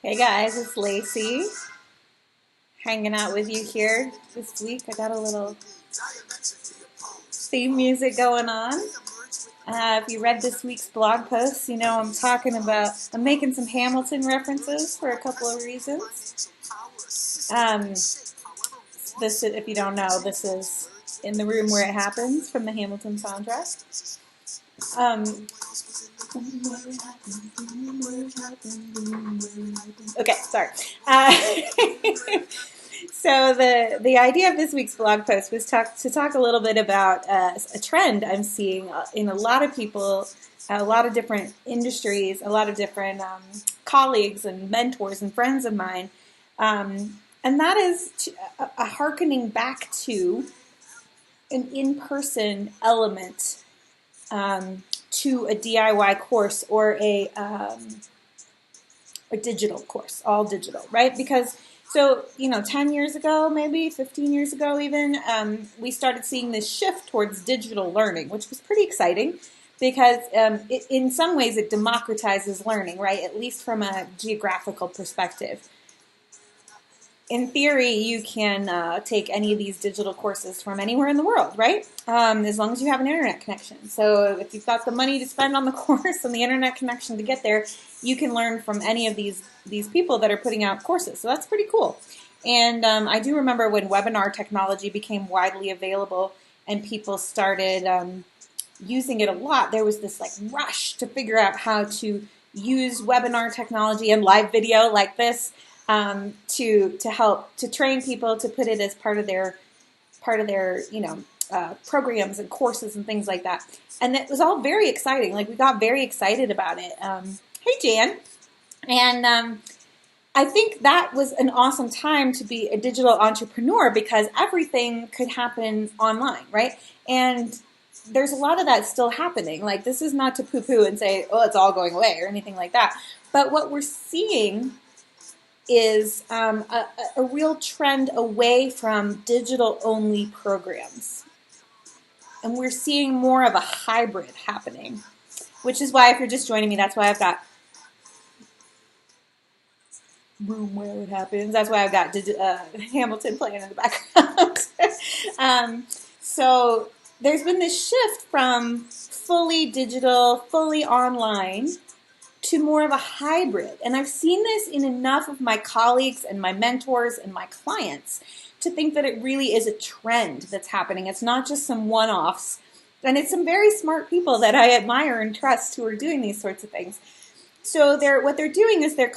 Hey guys, it's Lacey hanging out with you here this week. I got a little theme music going on. If you read this week's blog post, you know I'm making some Hamilton references for a couple of reasons. If you don't know, this is In the Room Where It Happens from the Hamilton soundtrack. Okay, sorry. So the idea of this week's blog post was to talk a little bit about a trend I'm seeing in a lot of people, a lot of different industries, a lot of different colleagues and mentors and friends of mine, and that is a hearkening back to an in-person element to a DIY course or a digital course, all digital, right? Because 10 years ago, maybe 15 years ago even, we started seeing this shift towards digital learning, which was pretty exciting because in some ways it democratizes learning, right? At least from a geographical perspective. In theory, you can take any of these digital courses from anywhere in the world, right? As long as you have an internet connection. So if you've got the money to spend on the course and the internet connection to get there, you can learn from any of these people that are putting out courses. So that's pretty cool. And I do remember when webinar technology became widely available and people started using it a lot, there was this rush to figure out how to use webinar technology and live video like this to help to train people to put it as part of their programs and courses and things like that. And it was all very exciting. We got very excited about it. Hey, Jan. And I think that was an awesome time to be a digital entrepreneur because everything could happen online, right? And there's a lot of that still happening. This is not to poo-poo and say, oh, it's all going away or anything like that. But what we're seeing is a real trend away from digital-only programs. And we're seeing more of a hybrid happening, which is why, if you're just joining me, that's why I've got Room Where It Happens. That's why I've got Hamilton playing in the background. So there's been this shift from fully digital, fully online, to more of a hybrid. And I've seen this in enough of my colleagues and my mentors and my clients to think that it really is a trend that's happening. It's not just some one-offs. And it's some very smart people that I admire and trust who are doing these sorts of things. So what they're doing is they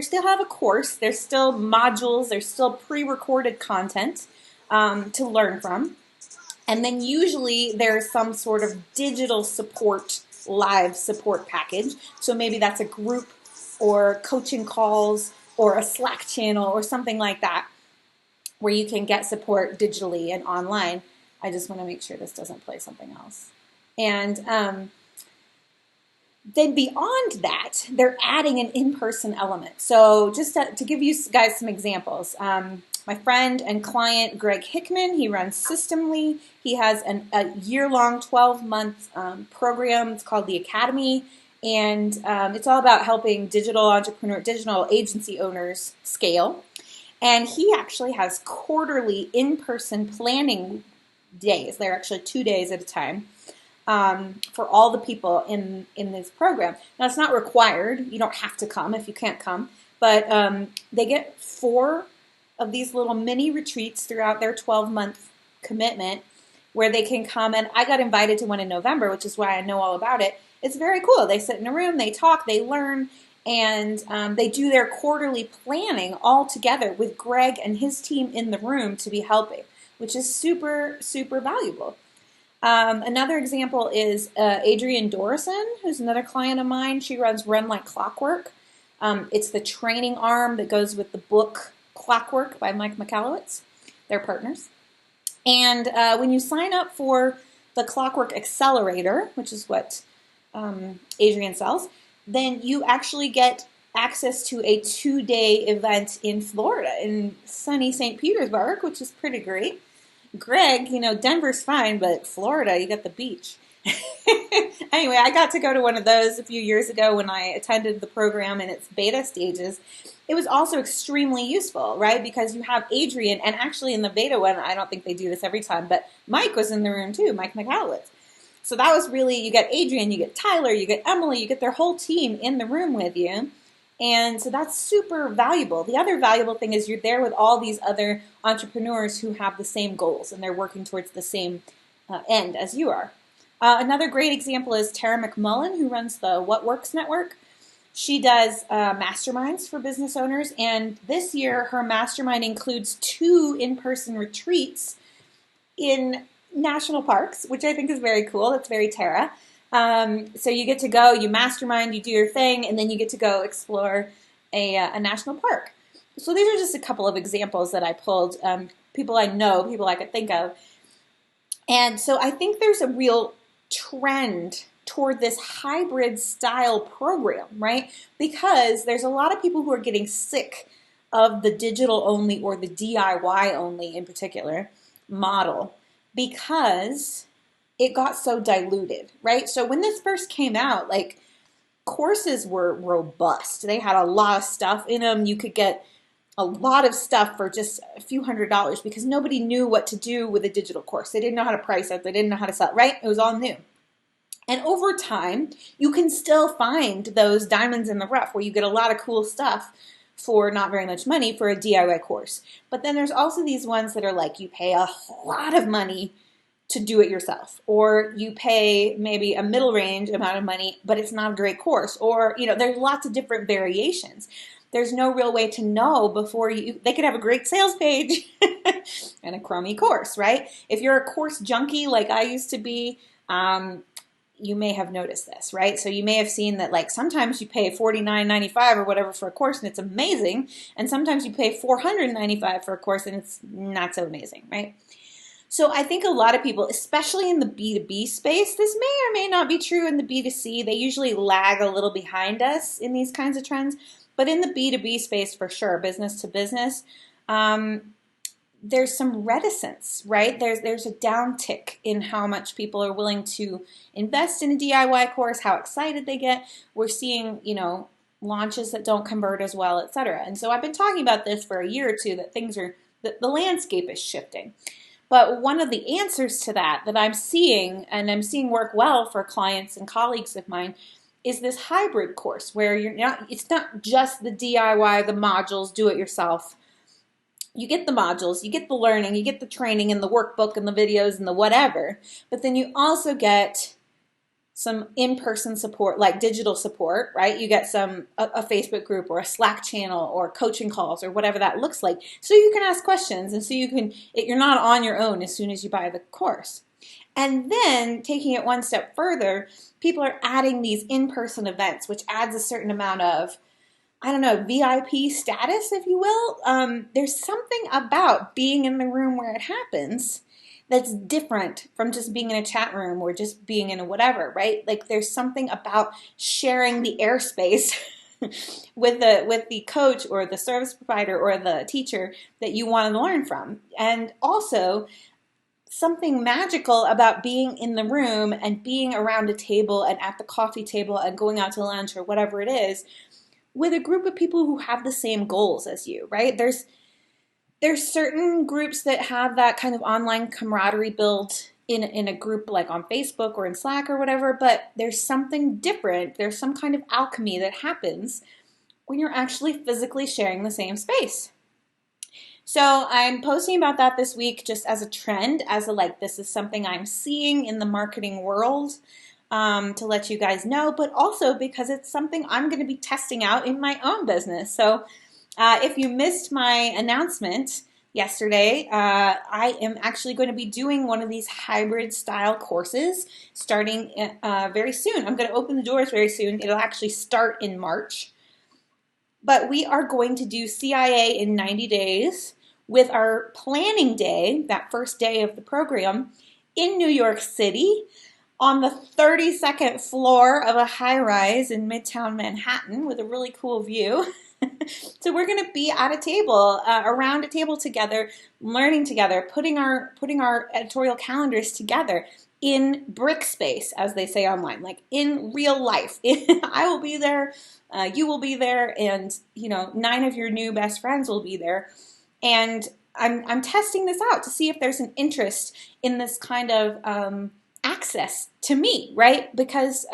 still have a course, there's still modules, there's still pre-recorded content to learn from. And then usually there's some sort of digital support, live support package. So maybe that's a group or coaching calls or a Slack channel or something like that where you can get support digitally and online. I just want to make sure this doesn't play something else. And then beyond that, they're adding an in-person element. So just to give you guys some examples, my friend and client, Greg Hickman, he runs Systemly. He has a year-long, 12-month program. It's called The Academy, and it's all about helping digital agency owners scale. And he actually has quarterly in-person planning days. They're actually 2 days at a time for all the people in this program. Now, it's not required. You don't have to come if you can't come. But they get 4 of these little mini retreats throughout their 12-month commitment where they can come. And I got invited to one in November, which is why I know all about it. It's very cool. They sit in a room, they talk, they learn, and they do their quarterly planning all together with Greg and his team in the room to be helping, which is super, super valuable. Another example is Adrienne Dorison, who's another client of mine. She runs Run Like Clockwork. It's the training arm that goes with the book Clockwork by Mike Michalowicz. They're partners. And when you sign up for the Clockwork Accelerator, which is what Adrienne sells, then you actually get access to a 2-day event in Florida, in sunny St. Petersburg, which is pretty great. Greg, Denver's fine, but Florida, you got the beach. Anyway, I got to go to one of those a few years ago when I attended the program in its beta stages. It was also extremely useful, right? Because you have Adrian, and actually in the beta one, I don't think they do this every time, but Mike was in the room too, Mike McAlowitz. So that was really, you get Adrian, you get Tyler, you get Emily, you get their whole team in the room with you. And so that's super valuable. The other valuable thing is you're there with all these other entrepreneurs who have the same goals and they're working towards the same end as you are. Another great example is Tara McMullen, who runs the What Works Network. She does masterminds for business owners, and this year her mastermind includes 2 in-person retreats in national parks, which I think is very cool. That's very Tara. So you get to go, you mastermind, you do your thing, and then you get to go explore a national park. So these are just a couple of examples that I pulled, people I know, people I could think of. And so I think there's a real trend toward this hybrid style program, right? Because there's a lot of people who are getting sick of the digital only or the DIY only in particular model because it got so diluted, right? So when this first came out, like courses were robust. They had a lot of stuff in them. You could get a lot of stuff for just a few $100s because nobody knew what to do with a digital course. They didn't know how to price it. They didn't know how to sell it, right? It was all new. And over time, you can still find those diamonds in the rough where you get a lot of cool stuff for not very much money for a DIY course. But then there's also these ones that are like you pay a lot of money to do it yourself, or you pay maybe a middle range amount of money, but it's not a great course, or there's lots of different variations. There's no real way to know before they could have a great sales page and a crummy course, right? If you're a course junkie like I used to be, you may have noticed this, right? So you may have seen that like sometimes you pay $49.95 or whatever for a course and it's amazing, and sometimes you pay $495 for a course and it's not so amazing, right? So I think a lot of people, especially in the B2B space, this may or may not be true in the B2C. They usually lag a little behind us in these kinds of trends. But in the B2B space, for sure, business to business, there's some reticence, right? There's a downtick in how much people are willing to invest in a DIY course, how excited they get. We're seeing, launches that don't convert as well, et cetera. And so I've been talking about this for a year or two, that the landscape is shifting. But one of the answers to that I'm seeing, and I'm seeing work well for clients and colleagues of mine, is this hybrid course where it's not just the DIY, the modules, do it yourself. You get the modules, you get the learning, you get the training and the workbook and the videos and the whatever, but then you also get some in-person support, like digital support, right? You get a Facebook group or a Slack channel or coaching calls or whatever that looks like. So you can ask questions, and so you're not on your own as soon as you buy the course. And then taking it one step further, people are adding these in-person events, which adds a certain amount of, VIP status, if you will. There's something about being in the room where it happens that's different from just being in a chat room or just being in a whatever, right? Like there's something about sharing the airspace with the coach or the service provider or the teacher that you want to learn from. And also something magical about being in the room and being around a table and at the coffee table and going out to lunch or whatever it is with a group of people who have the same goals as you, right? There's certain groups that have that kind of online camaraderie built in a group like on Facebook or in Slack or whatever, but there's something different. There's some kind of alchemy that happens when you're actually physically sharing the same space. So I'm posting about that this week just as a trend, this is something I'm seeing in the marketing world to let you guys know, but also because it's something I'm going to be testing out in my own business. So if you missed my announcement yesterday, I am actually going to be doing one of these hybrid style courses starting very soon. I'm going to open the doors very soon. It'll actually start in March. But we are going to do CIA in 90 days with our planning day, that first day of the program, in New York City on the 32nd floor of a high-rise in Midtown Manhattan with a really cool view. So we're going to be at a table, around a table together, learning together, putting our editorial calendars together. in brick space, as they say online, like in real life. I will be there, you will be there, and 9 of your new best friends will be there. And I'm testing this out to see if there's an interest in this kind of access to me, right? Because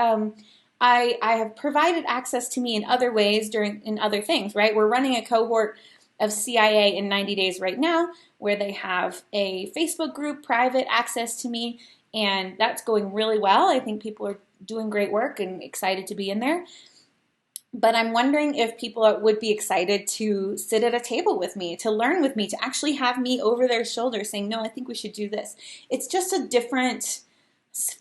I have provided access to me in other ways in other things, right? We're running a cohort of CIA in 90 days right now, where they have a Facebook group, private access to me, and that's going really well. I think people are doing great work and excited to be in there. But I'm wondering if people would be excited to sit at a table with me, to learn with me, to actually have me over their shoulder saying, no, I think we should do this. It's just a different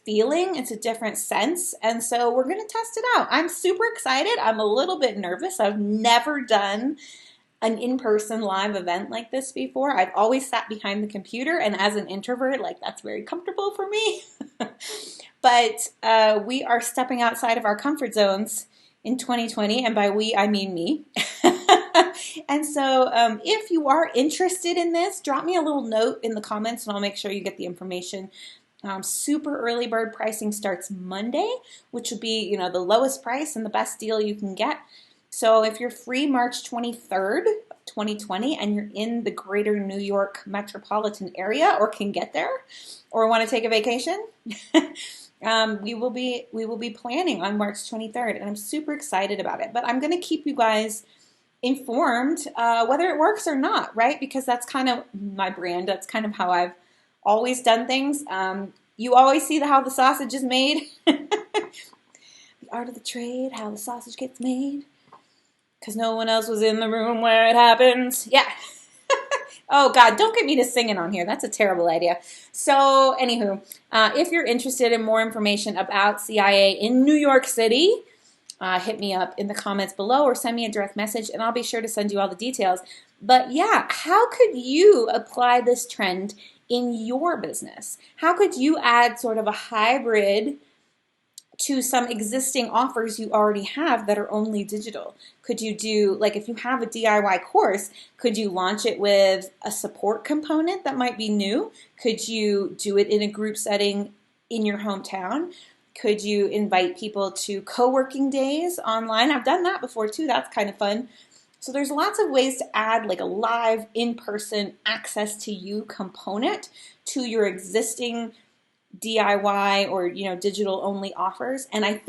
feeling. It's a different sense. And so we're going to test it out. I'm super excited. I'm a little bit nervous. I've never done an in-person live event like this before. I've always sat behind the computer, and as an introvert, like, that's very comfortable for me. But we are stepping outside of our comfort zones in 2020, and by we, I mean me. And so if you are interested in this, drop me a little note in the comments, and I'll make sure you get the information. Super early bird pricing starts Monday, which would be, the lowest price and the best deal you can get. So if you're free March 23rd, 2020, and you're in the greater New York metropolitan area, or can get there, or want to take a vacation, we will be planning on March 23rd, and I'm super excited about it. But I'm going to keep you guys informed whether it works or not, right? Because that's kind of my brand. That's kind of how I've always done things. You always see how the sausage is made. The art of the trade, how the sausage gets made. Because no one else was in the room where it happens. Yeah. Oh, God, don't get me to singing on here. That's a terrible idea. So, anywho, if you're interested in more information about CIA in New York City, hit me up in the comments below or send me a direct message, and I'll be sure to send you all the details. But yeah, how could you apply this trend in your business? How could you add sort of a hybrid to some existing offers you already have that are only digital? Could you do, like, if you have a DIY course, could you launch it with a support component that might be new? Could you do it in a group setting in your hometown? Could you invite people to co-working days online? I've done that before too. That's kind of fun. So there's lots of ways to add like a live in-person access to you component to your existing DIY or digital only offers. And I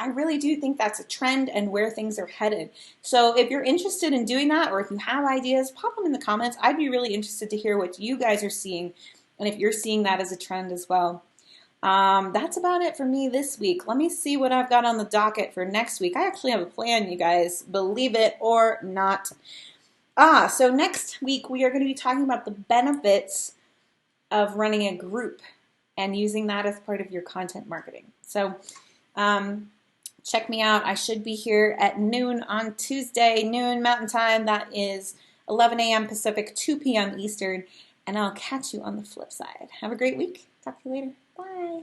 really do think that's a trend and where things are headed. So if you're interested in doing that, or if you have ideas, pop them in the comments. I'd be really interested to hear what you guys are seeing and if you're seeing that as a trend as well. That's about it for me this week. Let me see what I've got on the docket for next week. I actually have a plan, you guys, believe it or not. So next week we are going to be talking about the benefits of running a group and using that as part of your content marketing. So check me out. I should be here at noon on Tuesday, noon Mountain Time. That is 11 a.m. Pacific, 2 p.m. Eastern, and I'll catch you on the flip side. Have a great week. Talk to you later. Bye.